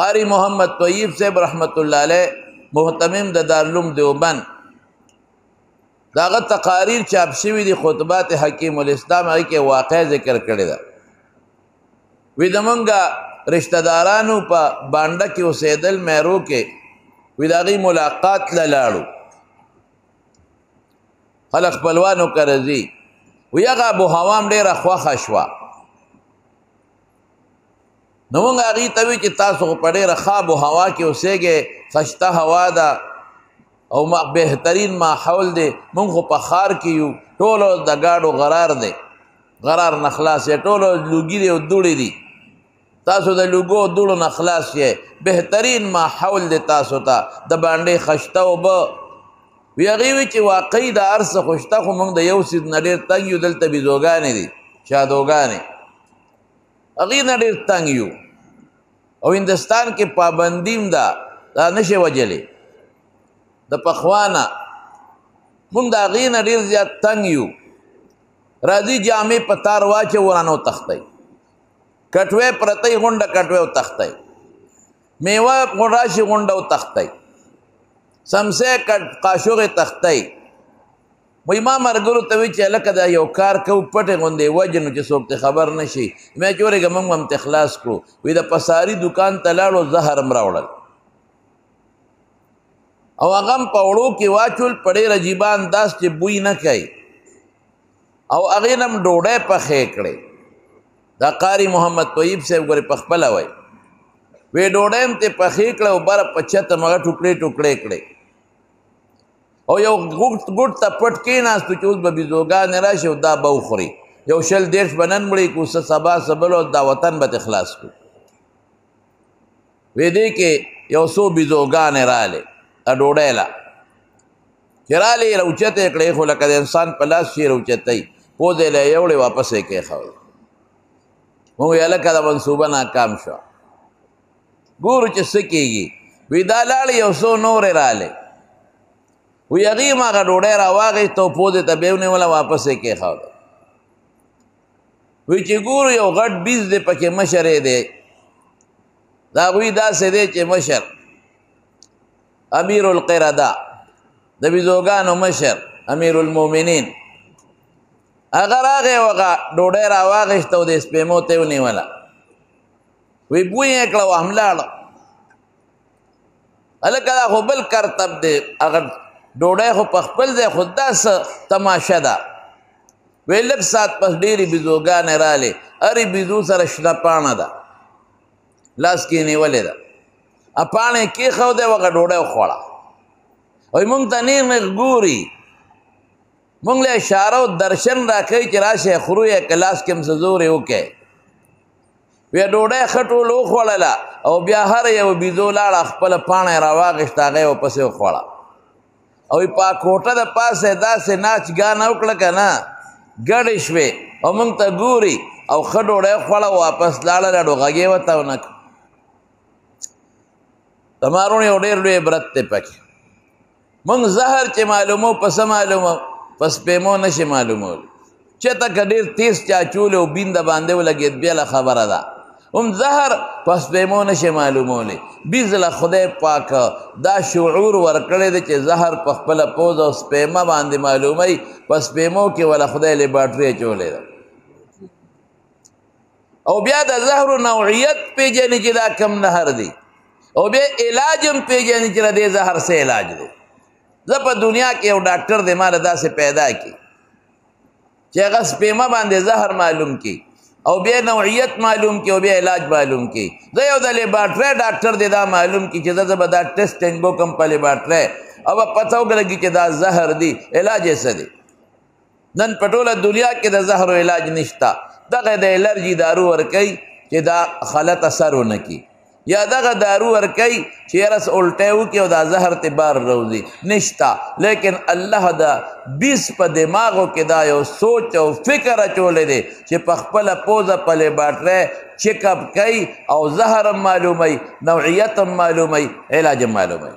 قاری محمد طیب صاحب رحمت اللہ علیہ محتمم د دارالعلوم دیوبند داغه تقاریر چاپ شوي دي خطبات حکیم الاسلام هغې کې واقع ذکر کړې ده وی زمونږ رشتہ دارانو په بانډه کې اوسېدل میرو کې وی د هغې ملاقات له لاړو خلک خپلوانو که رځي وی هغه ابوهوام ډېره خوښه شوه نو مونږ هغې ته وی چې تاسو خو په ډېره ښه ابوهوا کې اوسېږئ خشته هوا ده او بهترین ماحول دی مونږ خو په ښار کې یو ټولو د ګاډو غرار دی غرار نه خلاص یې ټولو لوګي دی او دوړې دي تاسو د لوګو او دوړو نه خلاص یې بهترین ماحول دی تاسو ته د باندې خشته اوبه وی هغې وی چې واقعي د هر څه خو شته خو مونږ د یو سیز نه ډېر تنګ یو دلته بیزوګانې دي شادوګانې هغې نه ډېر تنګ یو او هندوستان کې پابندیم ده دا نشي وجلی د پخوانه مونږ د هغې نه ډېر زیات تنګ یو راځي جامې په تار واچوو رانه وتښتی کټوی پرتی غونډه کټوی وتښتی میوه راشي غونډه وتښتی سمسی قاشوغې تښتی وایي ما ملګرو ته وی چې هلکه دا یو کار کوو پټې غوندې وجنو چې څوک ته خبر نه شي ما چې ورېږه مونږ هم ته خلاص کړو وی د پساري دوکان ته لاړو زهر هم راوړل او هغه هم په وړو کې واچول په ډېر عجیبه انداز چې بوی نه کوي او هغې نه هم ډوډۍ پخې کړې دا قاري محمد طیب صاحب ګورې په خپله وایي وی ډوډۍ هم ترې پخې کړه او بره په چت هم هغه ټوکړې ټوکړې کړې او یو ګوټ ته پټ کېناستو چې اوس به بیزوګانې راشي او دا به وخوري یو 100-150 به نن مړی کړو څه سبا څه بل او دا وطن به ترې خلاص کړو وی دې کې یو څو بیزوګانې رالې ډوډۍ له چې رالې یې راوچتې کړې خو لکه د انسان په لاس چې یې راوچتئ پوزې له یې یوړې واپس یې کېښودې مونږ وی هلکه دا منصوبه ناکام شوه ګورو چې څه کېږي وی دا لاړې یو څو نورې رالې وی هغې هم هغه ډوډۍ راواخېسته او پوزې ته بیا ونیوله واپس یې کېښوده وی چې ګورو یو غټ بیز دی پکې مشر یې دی د هغوی داسې دی چې مشر امیر القرده د بیزوګانو مشر امیر المؤمنین هغه راغی او هغه ډوډۍ راواخېسته او د سپېمو ته یې ونیوله وی بوی یې کړه او هم لاړه هلکه دا خو بل کرتب دی هغه ډوډۍ خو په خپل ځای خو دا څه تماشه ده وی لږ ساعت پس ډېرې بیزوګانې رالې هرې بیزو سره شنه پاڼه ده لاس کې یې نیولې ده پاڼه یې کېښودی او هغه ډوډۍ وخوړه وایي مونږ ته نیغ نیغ ګوري مونږ له اشاره او درشن راکوي چې راشئ خورو یې که لاس کې هم څه زور یې وکئ وی ډوډۍ ښه ټول وخوړله او بیا هر یو بیزو لاړه خپله پاڼه یې راواخېسته هغه یې ورپسې وخوړه او په کوټه د پاسه داسې ناچ ګانه وکړه که نه ګډې شوې او مونږ ته ګوري او ښه ډوډۍ خوړه واپس لاړه لاړو غږ یې ورته ونه کړو تمارون یو ډېر لوی عبرت دی پکې مونږ زهر چې معلومو په څه معلومو په سپېمو نشي معلومولی چېرته که ډېر تیز چاچولی او بینده باندې ولګېد بېله خبره ده هم زهر په سپېمو نشي معلومولی بیز له خدای پاک دا شعور ورکړی دی چې زهر په خپله پوز او سپېمه باندې معلوموي په سپېمو کې وله خدای لیباټري اچولی ده او بیا د زهرو نوعیت پیژني چې دا کم نهر دی او بیا علاج هم پیژني چې د دې زهر څه علاج دی زه په دنیا کې یو ډاکټر دی ما له داسې پیدا کړي چې هغه سپېمه باندې زهر معلوم کړي او بیا نوعیت معلوم کړي او بیا علاج معلوم کړي زه یو د لیباټرۍ ډاکټر دی دا معلوم کړي چې زه به دا ټیسټنګ وکړم په لیباټرۍ او به پته ولګي چې دا زهر دی علاج یې څه دی نن په ټوله دنیا کې د زهرو علاج نشته دغه د الرجي دارو ورکوي چې دا غلط اثر ونه کړي یا دغه دارو ورکوي چې یاره الټی وکړي او دا زهر ته بار روځي نشته لیکن الله دا بیس په دماغو کې دا یو سوچ او فکر اچولی دی چې په خپله پوزه په لیباټرۍ چیک اپ کوي او زهر هم معلوموي نوعیت هم معلوموي علاج هم معلوموي